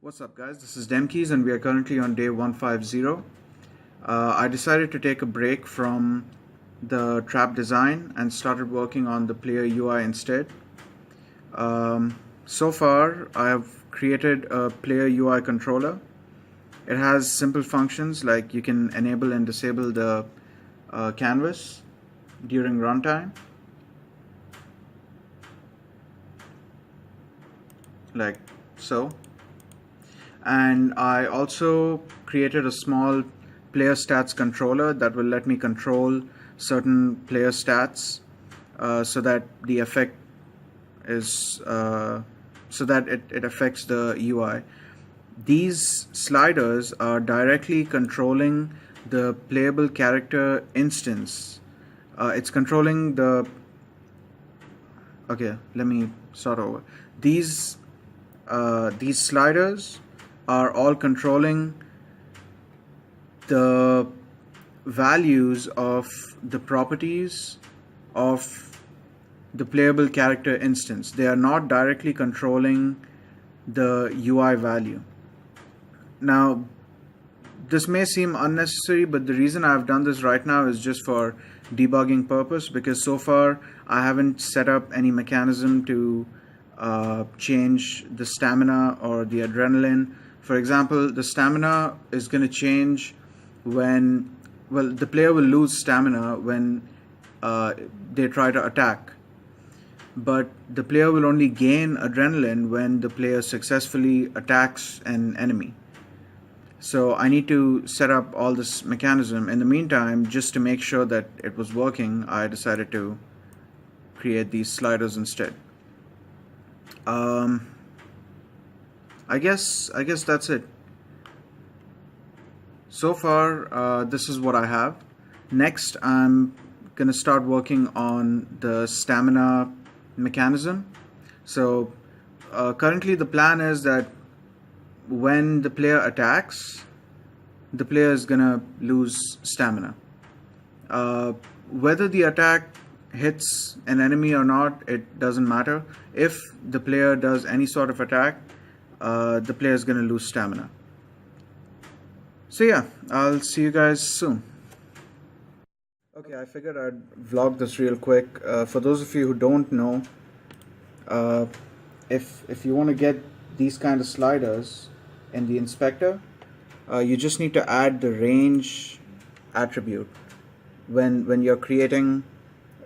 What's up guys, this is Demkeys and we are currently on day 150. I decided to take a break from the trap design and started working on the player UI instead. So far I have created a player UI controller. It has simple functions like you can enable and disable the canvas during runtime, like so. And I also created a small player stats controller that will let me control certain player stats so that the effect is so that it affects the UI. These sliders are directly controlling the playable character instance. It's controlling the okay, let me start over. These sliders are all controlling the values of the properties of the playable character instance. They are not directly controlling the UI value. Now, this may seem unnecessary, but the reason I've done this right now is just for debugging purpose, because so far I haven't set up any mechanism to change the stamina or the adrenaline. For example, the stamina is going to change when, well, the player will lose stamina when they try to attack, but the player will only gain adrenaline when the player successfully attacks an enemy. So I need to set up all this mechanism. In the meantime, just to make sure that it was working, I decided to create these sliders instead. I guess that's it. So far, this is what I have. Next, I'm gonna start working on the stamina mechanism. So currently the plan is that when the player attacks, the player is gonna lose stamina. Whether the attack hits an enemy or not, it doesn't matter. If the player does any sort of attack, the player is gonna lose stamina. So yeah, I'll see you guys soon. Okay, I figured I'd vlog this real quick. For those of you who don't know, if you want to get these kind of sliders in the inspector, you just need to add the range attribute. When you're creating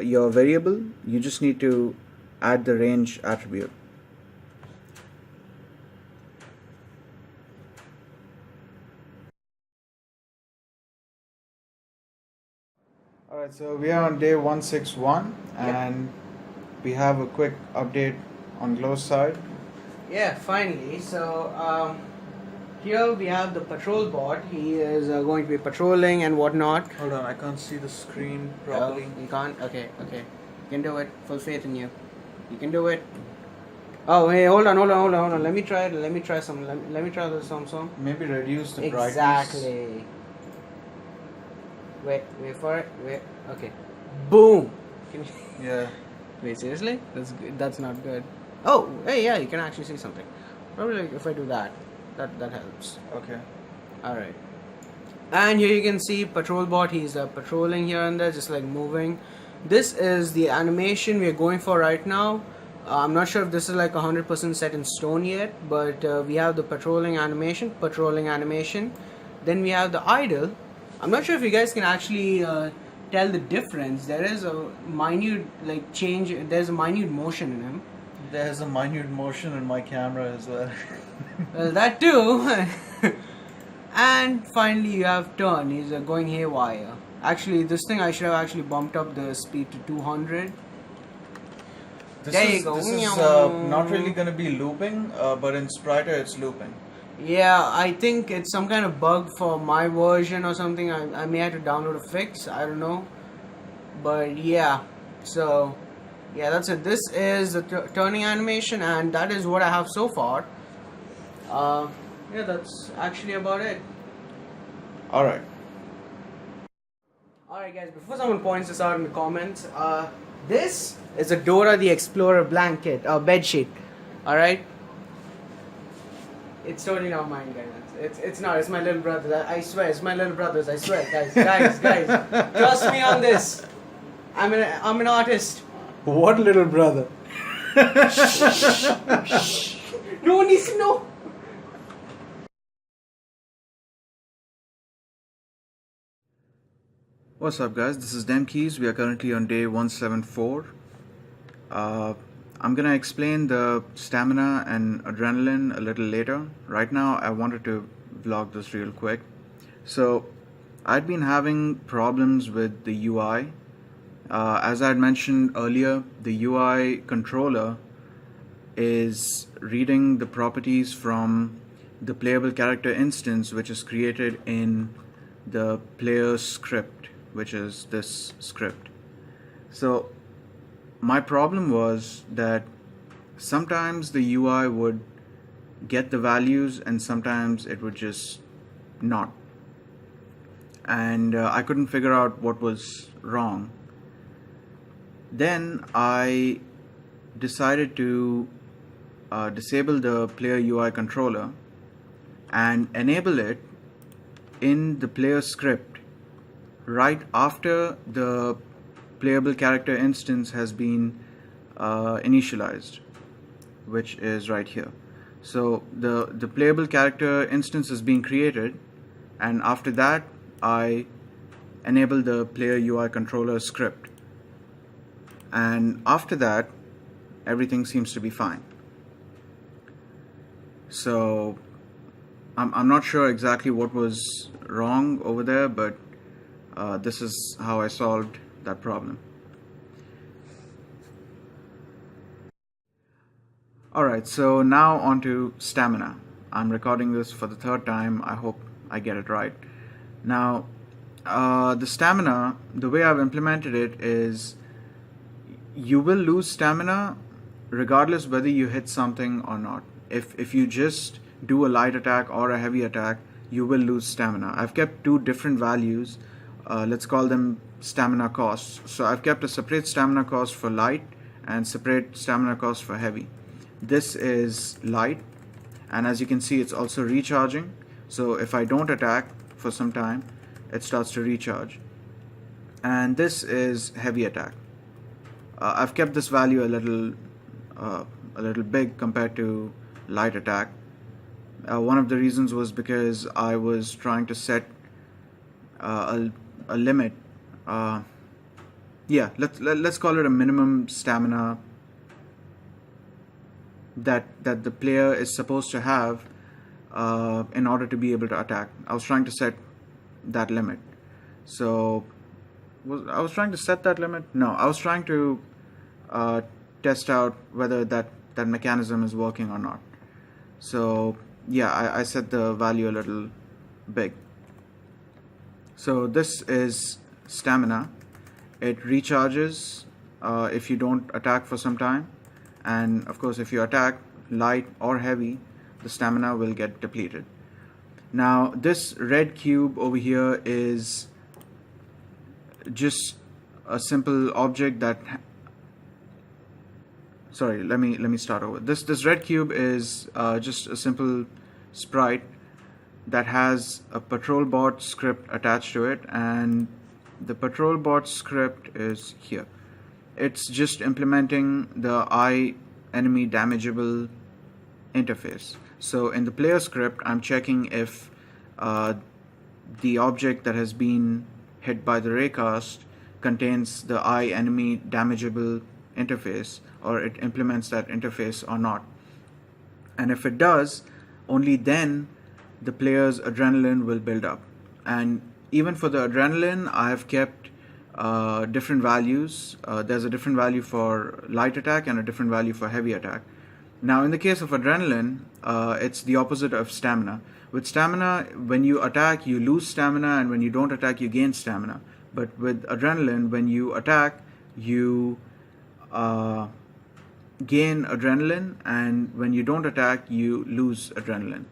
your variable, you just need to add the range attribute. Alright, so we are on day 161 and we have a quick update on Glow's side. Yeah, finally. So here we have the patrol bot. He is going to be patrolling and whatnot. Hold on, I can't see the screen properly. You can't? Okay. You can do it. Full faith in you. You can do it. Oh, hey, hold on. Let me try some. Let me try this some. Maybe reduce the brightness. Exactly. Wait for it. Wait. Okay. Boom. Can you Yeah. Wait, seriously? That's good. That's not good. Oh, hey, yeah, you can actually see something. Probably like if I do that helps. Okay. Alright. And here you can see patrol bot. He's patrolling here and there, just like moving. This is the animation we're going for right now. I'm not sure if this is like 100% set in stone yet, but we have the patrolling animation. Then we have the idle. I'm not sure if you guys can actually tell the difference. There is a minute change. There's a minute motion in him. There's a minute motion in my camera as well. Well, that too. And finally you have turn. He's going haywire. Actually, this thing I should have actually bumped up the speed to 200. There you go. This is not really going to be looping, but in Spriter it's looping. Yeah, I think it's some kind of bug for my version or something. I may have to download a fix. I don't know. But yeah, so yeah, that's it. This is the turning animation, and that is what I have so far. Yeah, that's actually about it. Alright. Alright guys, before someone points this out in the comments, this is a Dora the Explorer blanket, bed sheet. Alright. It's totally not mine, guys. It's not. It's my little brother. I swear, it's my little brothers. I swear, guys. Trust me on this. I'm an artist. What little brother? No one needs to know. What's up, guys? This is Demkeys. We are currently on day 174. I'm gonna explain the stamina and adrenaline a little later. Right now, I wanted to vlog this real quick. So, I'd been having problems with the UI. As I had mentioned earlier, the UI controller is reading the properties from the playable character instance, which is created in the player script, which is this script. So my problem was that sometimes the UI would get the values and sometimes it would just not. And I couldn't figure out what was wrong. Then I decided to disable the player UI controller and enable it in the player script right after the playable character instance has been initialized, which is right here. So the playable character instance is being created, and after that I enable the player UI controller script, and after that everything seems to be fine. So I'm not sure exactly what was wrong over there, but this is how I solved that problem. Alright, so now on to stamina. I'm recording this for the third time. I hope I get it right. Now, the stamina, the way I've implemented it is you will lose stamina regardless whether you hit something or not. If you just do a light attack or a heavy attack, you will lose stamina. I've kept two different values. Let's call them stamina costs. So I've kept a separate stamina cost for light and separate stamina cost for heavy. This is light, and as you can see, it's also recharging. So if I don't attack for some time, it starts to recharge. And this is heavy attack. I've kept this value a little big compared to light attack. One of the reasons was because I was trying to set a limit. Let's call it a minimum stamina that the player is supposed to have in order to be able to attack. I was trying to set that limit. So I was trying to set that limit? No, I was trying to test out whether that mechanism is working or not. So yeah, I set the value a little big. So this is stamina. It recharges if you don't attack for some time, and of course if you attack light or heavy, the stamina will get depleted. Now this red cube over here is just a simple object that let me start over. This red cube is just a simple sprite that has a patrol bot script attached to it, and the patrol bot script is here. It's just implementing the enemy damageable interface. So in the player script, I'm checking if the object that has been hit by the raycast contains the enemy damageable interface, or it implements that interface or not. And if it does, only then the player's adrenaline will build up. And even for the adrenaline, I have kept different values. There's a different value for light attack and a different value for heavy attack. Now in the case of adrenaline, it's the opposite of stamina. With stamina, when you attack, you lose stamina, and when you don't attack, you gain stamina. But with adrenaline, when you attack, you gain adrenaline, and when you don't attack, you lose adrenaline.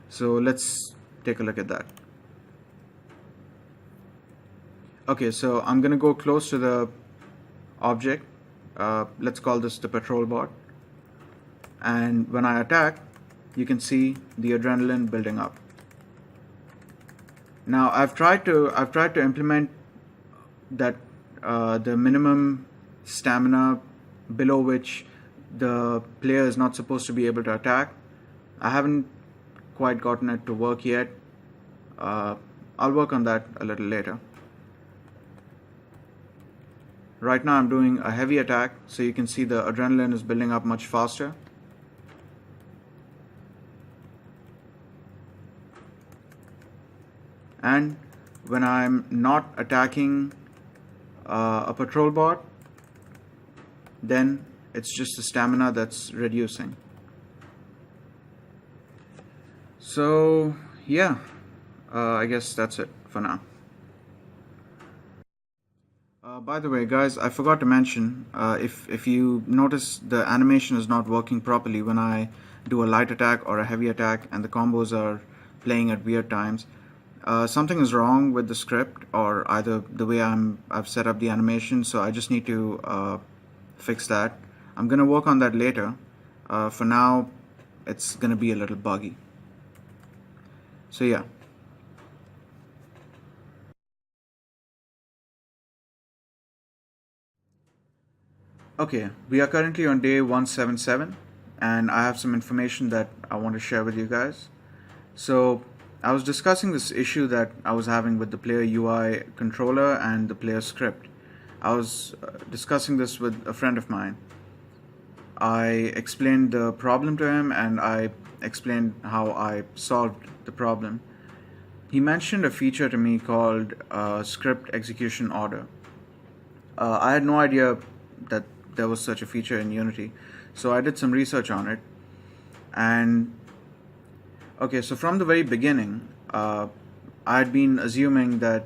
So let's take a look at that. Okay, so I'm gonna go close to the object. Let's call this the patrol bot. And when I attack, you can see the adrenaline building up. Now I've tried to implement that the minimum stamina below which the player is not supposed to be able to attack. I haven't quite gotten it to work yet. I'll work on that a little later. Right now I'm doing a heavy attack, so you can see the adrenaline is building up much faster. And when I'm not attacking a patrol bot, then it's just the stamina that's reducing. So yeah, I guess that's it for now. By the way, guys, I forgot to mention, if you notice the animation is not working properly when I do a light attack or a heavy attack and the combos are playing at weird times, something is wrong with the script or either the way I've set up the animation, so I just need to fix that. I'm gonna work on that later. For now, it's gonna be a little buggy. So yeah. Okay, we are currently on day 177 and I have some information that I want to share with you guys. So I was discussing this issue that I was having with the player UI controller and the player script. I was discussing this with a friend of mine. I explained the problem to him and I explained how I solved the problem. He mentioned a feature to me called script execution order. I had no idea that there was such a feature in Unity, so I did some research on it. And okay, so from the very beginning, I had been assuming that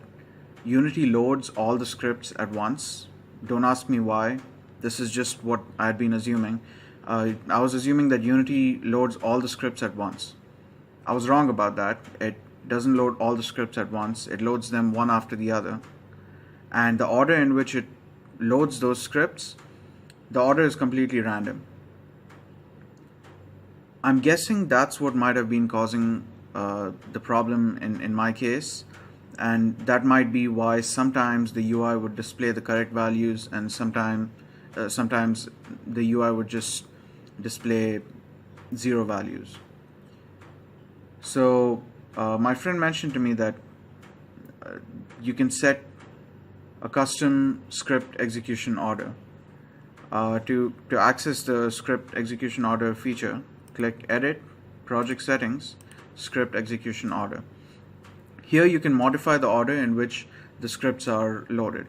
Unity loads all the scripts at once. Don't ask me why. This is just what I had been assuming. I was assuming that Unity loads all the scripts at once. I was wrong about that. It doesn't load all the scripts at once. It loads them one after the other. And the order in which it loads those scripts, the order is completely random. I'm guessing that's what might have been causing the problem in my case, and that might be why sometimes the UI would display the correct values and sometimes the UI would just display zero values. So my friend mentioned to me that you can set a custom script execution order. To access the script execution order feature, click Edit, Project Settings, Script Execution Order. Here you can modify the order in which the scripts are loaded.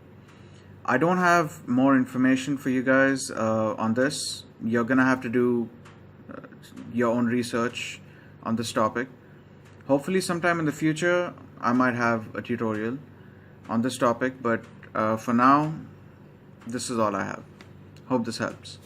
I don't have more information for you guys on this. You're gonna have to do your own research on this topic. Hopefully sometime in the future I might have a tutorial on this topic, but for now this is all I have. Hope this helps.